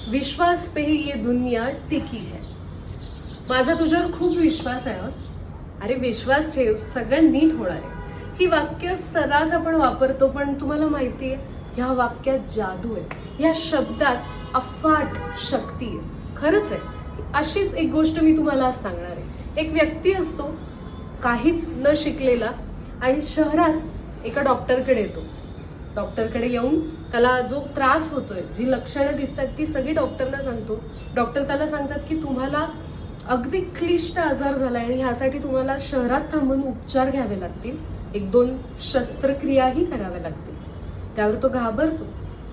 विश्वास पे ही ये दुनिया टिकी है. माझा तुझ्यावर खूप विश्वास आहे. अरे विश्वास ठेव, सगळं नीट होणार आहे. ही वाक्य सर्रास आपण वापरतो, पण तुम्हाला माहितीये ह्या वाक्यात जादू आहे. या शब्दात अफाट शक्ती आहे. खरंच आहे. अशीच एक गोष्ट मी तुम्हाला आज सांगणार आहे. एक व्यक्ती असतो काहीच न शिकलेला आणि शहरात एका डॉक्टरकडे येतो. डॉक्टरकडे येऊन त्याला जो त्रास होतोय, जी लक्षणं दिसतात ती सगळी डॉक्टरना सांगतो. डॉक्टर त्याला सांगतात की तुम्हाला अगदी क्लिष्ट आजार झाला आणि ह्यासाठी तुम्हाला शहरात थांबून उपचार घ्यावे लागतील, 1-2 शस्त्रक्रियाही कराव्या लागतील. त्यावर तो घाबरतो.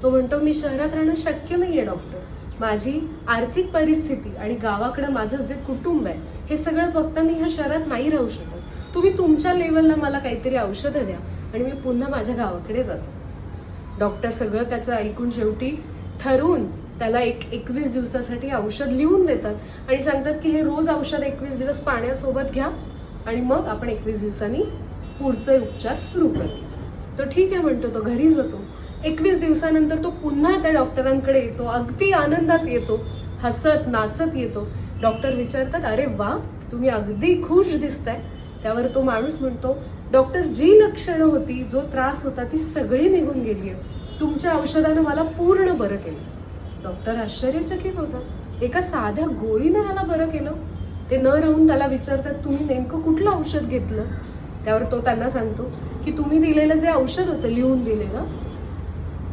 तो म्हणतो मी शहरात राहणं शक्य नाहीये डॉक्टर. माझी आर्थिक परिस्थिती आणि गावाकडे माझं जे कुटुंब आहे हे सगळं बघता मी ह्या शहरात नाही राहू शकत. तुम्ही तुमच्या लेवलला मला काहीतरी औषधं द्या आणि मी पुन्हा माझ्या गावाकडे जातो. डॉक्टर सगळं त्याचं ऐकून शेवटी ठरवून त्याला 21 दिवसासाठी औषध लिहून देतात आणि सांगतात की हे रोज औषध 21 दिवस पाण्यासोबत घ्या आणि मग आपण 21 दिवसांनी पुढचे उपचार सुरू करू. तो ठीक आहे म्हणतो. तो घरी जातो. 21 दिवसानंतर तो पुन्हा त्या डॉक्टरांकडे येतो. अगदी आनंदात येतो, हसत नाचत येतो. डॉक्टर विचारतात अरे वा, तुम्ही अगदी खुश दिसताय. त्यावर तो माणूस म्हणतो डॉक्टर, जी लक्षणं होती, जो त्रास होता ती सगळी निघून गेली आहे. तुमच्या औषधानं मला पूर्ण बरं केलं. डॉक्टर आश्चर्यचकित होतात. एका साध्या गोळीनं ह्याला बरं केलं. ते न राहून त्याला विचारतात तुम्ही नेमकं कुठलं औषध घेतलं. त्यावर तो त्यांना सांगतो की तुम्ही दिलेलं जे औषध होतं लिहून दिलेलं,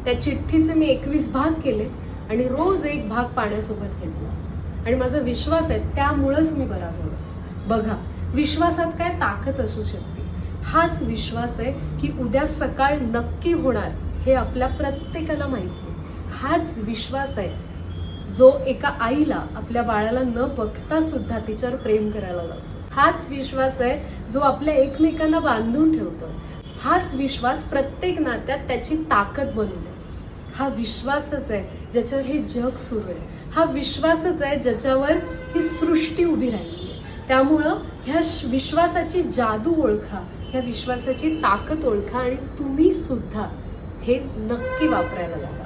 त्या चिठ्ठीचे मी 21 भाग केले आणि रोज 1 भाग पाण्यासोबत घेतला आणि माझा विश्वास आहे त्यामुळंच मी बरा झालो. बघा, विश्वासात काय ताकद असू शकते. हाच विश्वास आहे की उद्या सकाळ नक्की होणार हे आपल्या प्रत्येकाला माहिती आहे. हाच विश्वास आहे जो एका आईला आपल्या बाळाला न बघता सुद्धा तिच्यावर प्रेम करायला लावतो. हाच विश्वास आहे जो आपल्या एकमेकांना बांधून ठेवतो. हाच विश्वास प्रत्येक नात्यात त्याची ताकद बनवतो. हा विश्वासच आहे ज्याच्यावर हे जग सुरू आहे. हा विश्वासच आहे ज्याच्यावर ही सृष्टी उभी राहिली आहे. त्यामुळं ह्या विश्वासाची जादू ओळखा, ह्या विश्वासाची ताकद ओळखा आणि तुम्ही सुद्धा हे नक्की वापरायला लागा.